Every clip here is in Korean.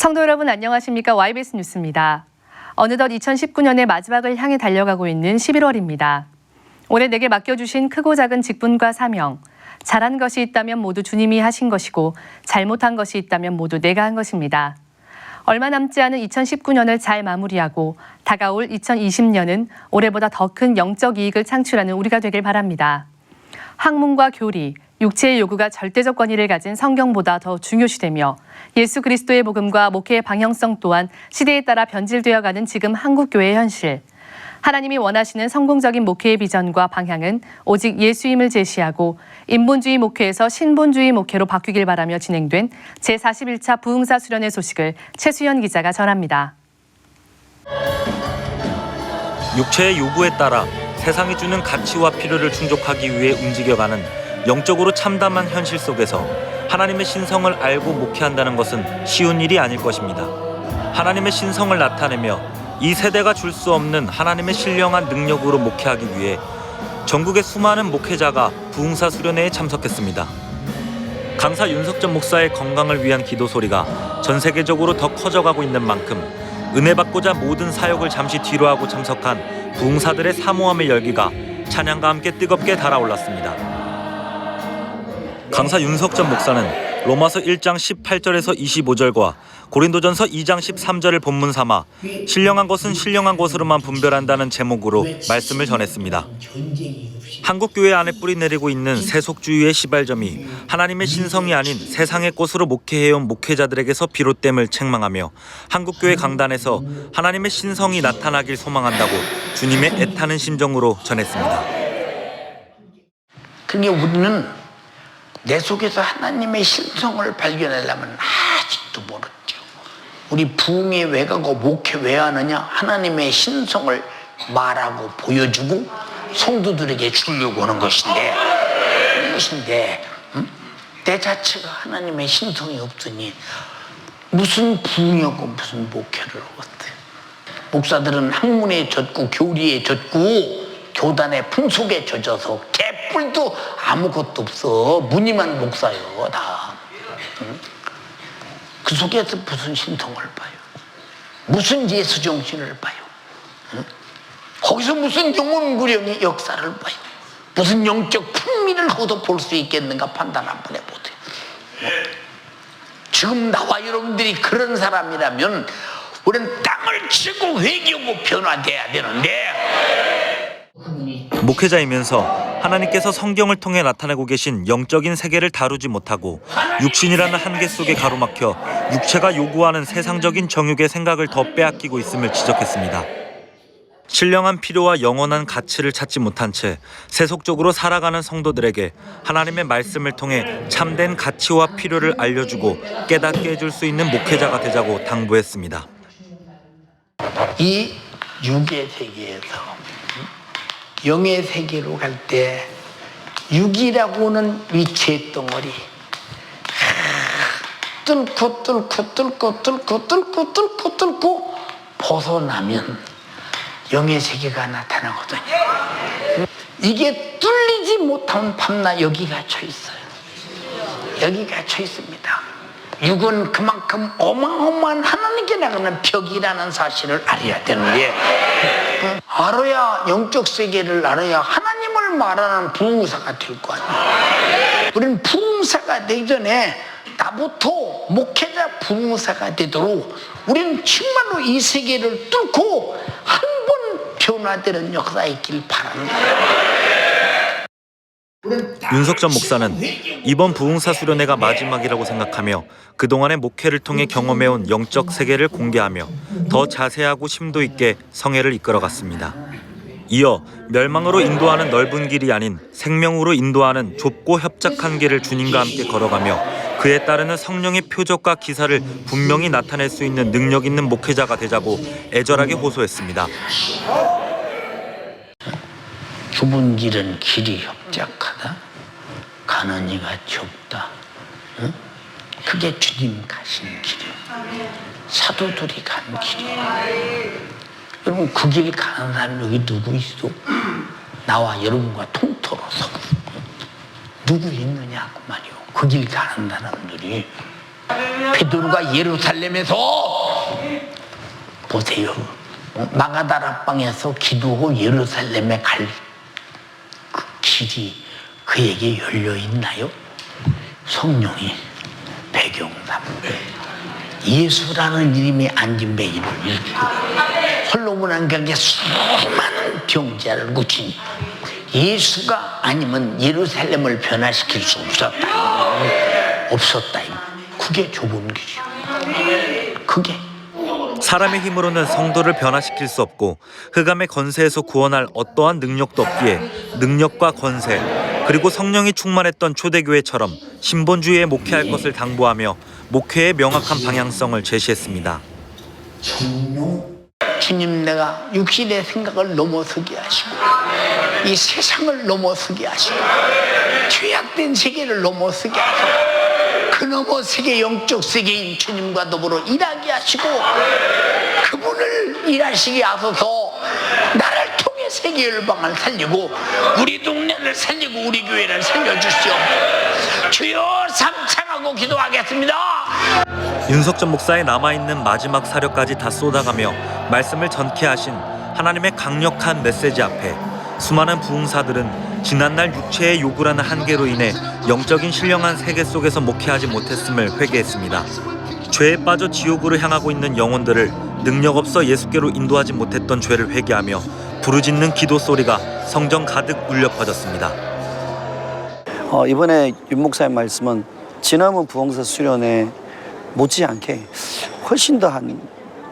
성도 여러분 안녕하십니까? YBS 뉴스입니다. 어느덧 2019년의 마지막을 향해 달려가고 있는 11월입니다. 올해 내게 맡겨주신 크고 작은 직분과 사명, 잘한 것이 있다면 모두 주님이 하신 것이고 잘못한 것이 있다면 모두 내가 한 것입니다. 얼마 남지 않은 2019년을 잘 마무리하고 다가올 2020년은 올해보다 더 큰 영적 이익을 창출하는 우리가 되길 바랍니다. 학문과 교리, 육체의 요구가 절대적 권위를 가진 성경보다 더 중요시되며 예수 그리스도의 복음과 목회의 방향성 또한 시대에 따라 변질되어가는 지금 한국교회의 현실. 하나님이 원하시는 성공적인 목회의 비전과 방향은 오직 예수임을 제시하고 인본주의 목회에서 신본주의 목회로 바뀌길 바라며 진행된 제41차 부흥사 수련회 소식을 최수연 기자가 전합니다. 육체의 요구에 따라 세상이 주는 가치와 필요를 충족하기 위해 움직여가는 영적으로 참담한 현실 속에서 하나님의 신성을 알고 목회한다는 것은 쉬운 일이 아닐 것입니다. 하나님의 신성을 나타내며 이 세대가 줄 수 없는 하나님의 신령한 능력으로 목회하기 위해 전국의 수많은 목회자가 부흥사 수련회에 참석했습니다. 강사 윤석전 목사의 건강을 위한 기도 소리가 전 세계적으로 더 커져가고 있는 만큼 은혜 받고자 모든 사역을 잠시 뒤로하고 참석한 부흥사들의 사모함의 열기가 찬양과 함께 뜨겁게 달아올랐습니다. 강사 윤석전 목사는 로마서 1장 18절에서 25절과 고린도전서 2장 13절을 본문 삼아 신령한 것은 신령한 것으로만 분별한다는 제목으로 말씀을 전했습니다. 한국교회 안에 뿌리내리고 있는 세속주의의 시발점이 하나님의 신성이 아닌 세상의 것으로 목회해온 목회자들에게서 비롯됨을 책망하며 한국교회 강단에서 하나님의 신성이 나타나길 소망한다고 주님의 애타는 심정으로 전했습니다. 그게 우리는 내 속에서 하나님의 신성을 발견하려면 아직도 모르죠. 우리 부흥회 왜 가고 목회 왜 하느냐? 하나님의 신성을 말하고 보여주고 성도들에게 주려고 하는 것인데 내 자체가 하나님의 신성이 없으니 무슨 부흥이고 무슨 목회를 하겠어요. 목사들은 학문에 젖고 교리에 젖고 교단의 풍속에 젖어서 개뿔도 아무것도 없어. 무늬만 목사요 다. 그 속에서 무슨 신성을 봐요. 무슨 예수 정신을 봐요. 거기서 무슨 영혼구령의 역사를 봐요. 무슨 영적 풍미를 거둬 볼 수 있겠는가 판단 한번 해보세요. 지금 나와 여러분들이 그런 사람이라면 우리는 땅을 치고 회개하고 변화돼야 되는데, 목회자이면서 하나님께서 성경을 통해 나타내고 계신 영적인 세계를 다루지 못하고 육신이라는 한계 속에 가로막혀 육체가 요구하는 세상적인 정욕의 생각을 더 빼앗기고 있음을 지적했습니다. 신령한 필요와 영원한 가치를 찾지 못한 채 세속적으로 살아가는 성도들에게 하나님의 말씀을 통해 참된 가치와 필요를 알려주고 깨닫게 해줄 수 있는 목회자가 되자고 당부했습니다. 이 육의 세계에서 영의 세계로 갈 때 육이라고는 위치의 덩어리 뚫고 벗어나면 영의 세계가 나타나거든요. 이게 뚫리지 못한 밤낮 여기 갇혀 있어요. 여기 갇혀 있습니다. 육은 그만큼 어마어마한 하나님께 나가는 벽이라는 사실을 알아야 되는데, 알아야 영적 세계를 알아야 하나님을 말하는 부흥사가 될 거 아니에요. 우리는 부흥사가 되기 전에 나부터 목회자 부흥사가 되도록 우리는 정말로 이 세계를 뚫고 한 번 변화되는 역사가 있길 바랍니다. 윤석전 목사는 이번 부흥사 수련회가 마지막이라고 생각하며 그동안의 목회를 통해 경험해온 영적 세계를 공개하며 더 자세하고 심도 있게 성회를 이끌어갔습니다. 이어 멸망으로 인도하는 넓은 길이 아닌 생명으로 인도하는 좁고 협착한 길을 주님과 함께 걸어가며 그에 따르는 성령의 표적과 기사를 분명히 나타낼 수 있는 능력 있는 목회자가 되자고 애절하게 호소했습니다. 좁은 길은 길이 협착하다. 가는 이가 좁다. 그게 주님 가신 길이에요. 사도들이 간 길이에요. 여러분 그 길 가는 사람 여기 누구 있어? 나와 여러분과 통틀어서 누구 있느냐고 말이요. 그 길 가는 사람들이 베드로가 예루살렘에서 보세요. 마가다락방에서 기도하고 예루살렘에 갈 그 길이 그에게 열려 있나요? 성령이 배경삼 예수라는 이름이 안긴 베일을 일으키고 솔로몬 안경에 수많은 병자를 고친 예수가 아니면 예루살렘을 변화시킬 수 없었다. 그게 좁은 길이요. 그게 사람의 힘으로는 성도를 변화시킬 수 없고 흑암의 건세에서 구원할 어떠한 능력도 없기에 능력과 건세 그리고 성령이 충만했던 초대교회처럼 신본주의에 목회할 것을 당부하며 목회의 명확한 방향성을 제시했습니다. 주님, 내가 육신의 생각을 넘어서게 하시고 이 세상을 넘어서게 하시고 죄악된 세계를 넘어서게 하시고 그 너머 세계 영적 세계인 주님과 더불어 일하게 하시고 그분을 일하시게 하소서. 나를 통해 세계 열방을 살리고 우리 동네를 살리고 우리 교회를 살려주시오. 주여 삼창하고 기도하겠습니다. 윤석전 목사의 남아있는 마지막 사력까지 다 쏟아가며 말씀을 전케하신 하나님의 강력한 메시지 앞에 수많은 부흥사들은 지난날 육체의 요구라는 한계로 인해 영적인 신령한 세계 속에서 목회하지 못했음을 회개했습니다. 죄에 빠져 지옥으로 향하고 있는 영혼들을 능력 없어 예수께로 인도하지 못했던 죄를 회개하며 부르짖는 기도 소리가 성전 가득 울려 퍼졌습니다. 이번에 윤 목사의 말씀은 지난번 부흥사 수련회 못지않게 훨씬 더 한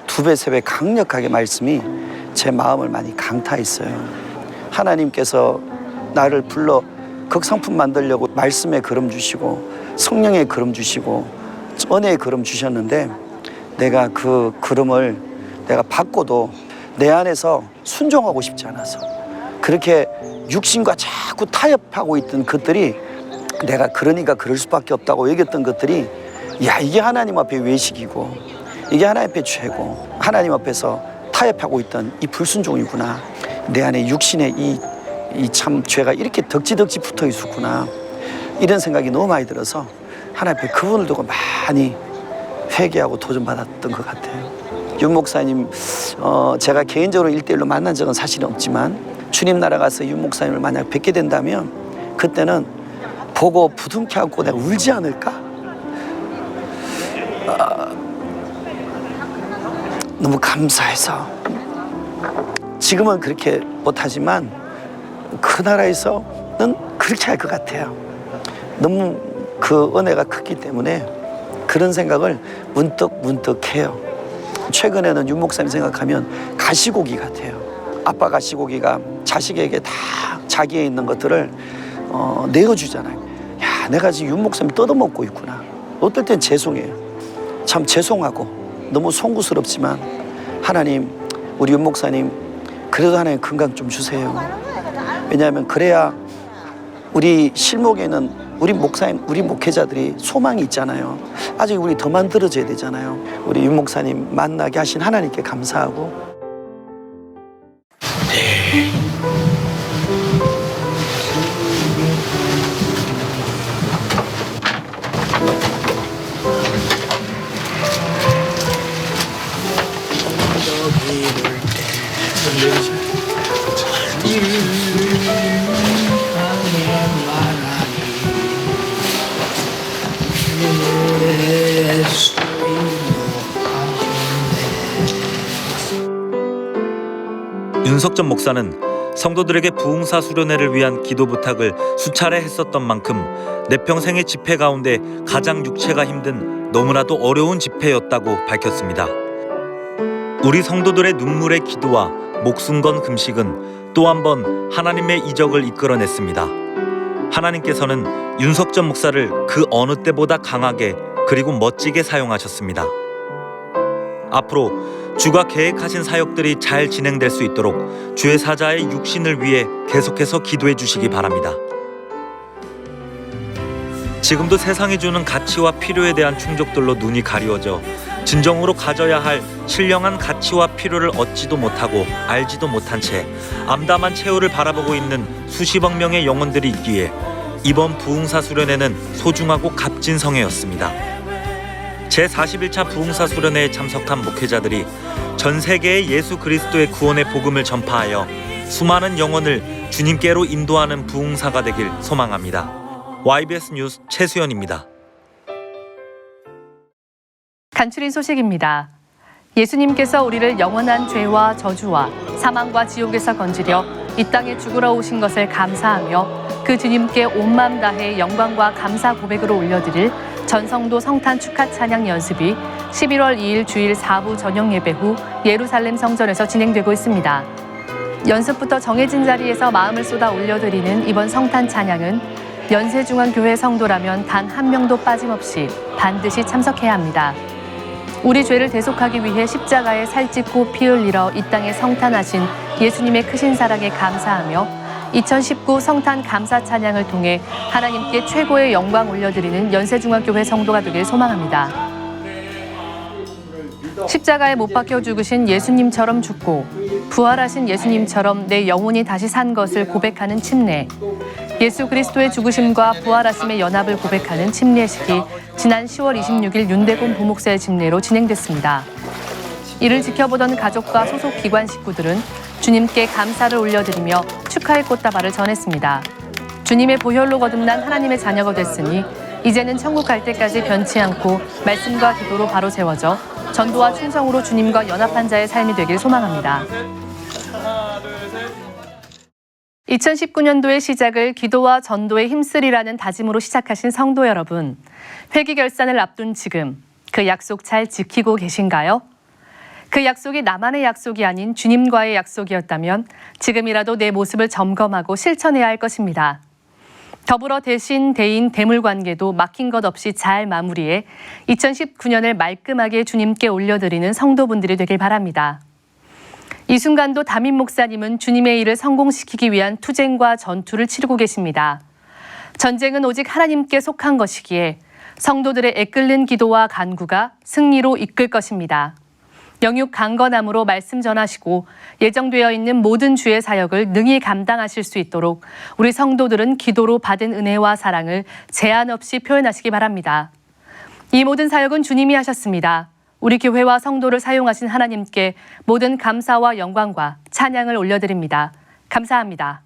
2배, 3배 강력하게 말씀이 제 마음을 많이 강타했어요. 하나님께서 나를 불러 극상품 만들려고 말씀의 걸음 주시고 성령의 걸음 주시고 은혜의 걸음 주셨는데 내가 그 걸음을 내가 받고도 내 안에서 순종하고 싶지 않아서 그렇게 육신과 자꾸 타협하고 있던 것들이 내가 그러니까 그럴 수밖에 없다고 여겼던 것들이 야, 이게 하나님 앞에 외식이고 이게 하나님 앞에 죄고 하나님 앞에서 타협하고 있던 이 불순종이구나. 내 안에 육신의 이 참 죄가 이렇게 덕지덕지 붙어 있었구나. 이런 생각이 너무 많이 들어서 하나님 앞에 그분을 두고 많이 회개하고 도전받았던 것 같아요. 윤 목사님 제가 개인적으로 1대1로 만난 적은 사실은 없지만 주님 나라 가서 윤 목사님을 만약 뵙게 된다면 그때는 보고 부둥켜 안고 내가 울지 않을까? 너무 감사해서 지금은 그렇게 못하지만 그 나라에서는 그렇게 할 것 같아요. 너무 그 은혜가 크기 때문에 그런 생각을 문득 해요. 최근에는 윤 목사님 생각하면 가시고기 같아요. 아빠 가시고기가 자식에게 다 자기에 있는 것들을 내어주잖아요. 야, 내가 지금 윤 목사님 뜯어먹고 있구나. 어떨 땐 죄송해요. 참 죄송하고 너무 송구스럽지만 하나님, 우리 윤 목사님 그래도 하나님 건강 좀 주세요. 왜냐하면 그래야 우리 실목에는 우리 목사님, 우리 목회자들이 소망이 있잖아요. 아직 우리 더 만들어져야 되잖아요. 우리 윤 목사님 만나게 하신 하나님께 감사하고. 윤석전 목사는 성도들에게 부흥사 수련회를 위한 기도 부탁을 수차례 했었던 만큼 내 평생의 집회 가운데 가장 육체가 힘든 너무나도 어려운 집회였다고 밝혔습니다. 우리 성도들의 눈물의 기도와 목숨 건 금식은 또 한 번 하나님의 이적을 이끌어냈습니다. 하나님께서는 윤석전 목사를 그 어느 때보다 강하게 그리고 멋지게 사용하셨습니다. 앞으로 주가 계획하신 사역들이 잘 진행될 수 있도록 주의 사자의 육신을 위해 계속해서 기도해 주시기 바랍니다. 지금도 세상이 주는 가치와 필요에 대한 충족들로 눈이 가리워져 진정으로 가져야 할 신령한 가치와 필요를 얻지도 못하고 알지도 못한 채 암담한 최후를 바라보고 있는 수십억 명의 영혼들이 있기에 이번 부흥사 수련회는 소중하고 값진 성회였습니다. 제41차 부흥사 수련회에 참석한 목회자들이 전 세계에 예수 그리스도의 구원의 복음을 전파하여 수많은 영혼을 주님께로 인도하는 부흥사가 되길 소망합니다. YBS 뉴스 최수연입니다. 간추린 소식입니다. 예수님께서 우리를 영원한 죄와 저주와 사망과 지옥에서 건지려 이 땅에 죽으러 오신 것을 감사하며 그 주님께 온 마음 다해 영광과 감사 고백으로 올려드릴 전성도 성탄 축하 찬양 연습이 11월 2일 주일 4부 저녁 예배 후 예루살렘 성전에서 진행되고 있습니다. 연습부터 정해진 자리에서 마음을 쏟아 올려드리는 이번 성탄 찬양은 연세중앙교회 성도라면 단 한 명도 빠짐없이 반드시 참석해야 합니다. 우리 죄를 대속하기 위해 십자가에 살찢고 피 흘리러 이 땅에 성탄하신 예수님의 크신 사랑에 감사하며 2019 성탄 감사 찬양을 통해 하나님께 최고의 영광 올려드리는 연세중앙교회 성도가 되길 소망합니다. 십자가에 못 박혀 죽으신 예수님처럼 죽고 부활하신 예수님처럼 내 영혼이 다시 산 것을 고백하는 침례, 예수 그리스도의 죽으심과 부활하심의 연합을 고백하는 침례식이 지난 10월 26일 윤대곤 부목사의 침례로 진행됐습니다. 이를 지켜보던 가족과 소속 기관 식구들은 주님께 감사를 올려드리며 축하의 꽃다발을 전했습니다. 주님의 보혈로 거듭난 하나님의 자녀가 됐으니 이제는 천국 갈 때까지 변치 않고 말씀과 기도로 바로 세워져 전도와 충성으로 주님과 연합한 자의 삶이 되길 소망합니다. 2019년도의 시작을 기도와 전도에 힘쓰리라는 다짐으로 시작하신 성도 여러분, 회기결산을 앞둔 지금 그 약속 잘 지키고 계신가요? 그 약속이 나만의 약속이 아닌 주님과의 약속이었다면 지금이라도 내 모습을 점검하고 실천해야 할 것입니다. 더불어 대신, 대인, 대물 관계도 막힌 것 없이 잘 마무리해 2019년을 말끔하게 주님께 올려드리는 성도분들이 되길 바랍니다. 이 순간도 담임 목사님은 주님의 일을 성공시키기 위한 투쟁과 전투를 치르고 계십니다. 전쟁은 오직 하나님께 속한 것이기에 성도들의 애끓는 기도와 간구가 승리로 이끌 것입니다. 영육 강건함으로 말씀 전하시고 예정되어 있는 모든 주의 사역을 능히 감당하실 수 있도록 우리 성도들은 기도로 받은 은혜와 사랑을 제한 없이 표현하시기 바랍니다. 이 모든 사역은 주님이 하셨습니다. 우리 교회와 성도를 사용하신 하나님께 모든 감사와 영광과 찬양을 올려드립니다. 감사합니다.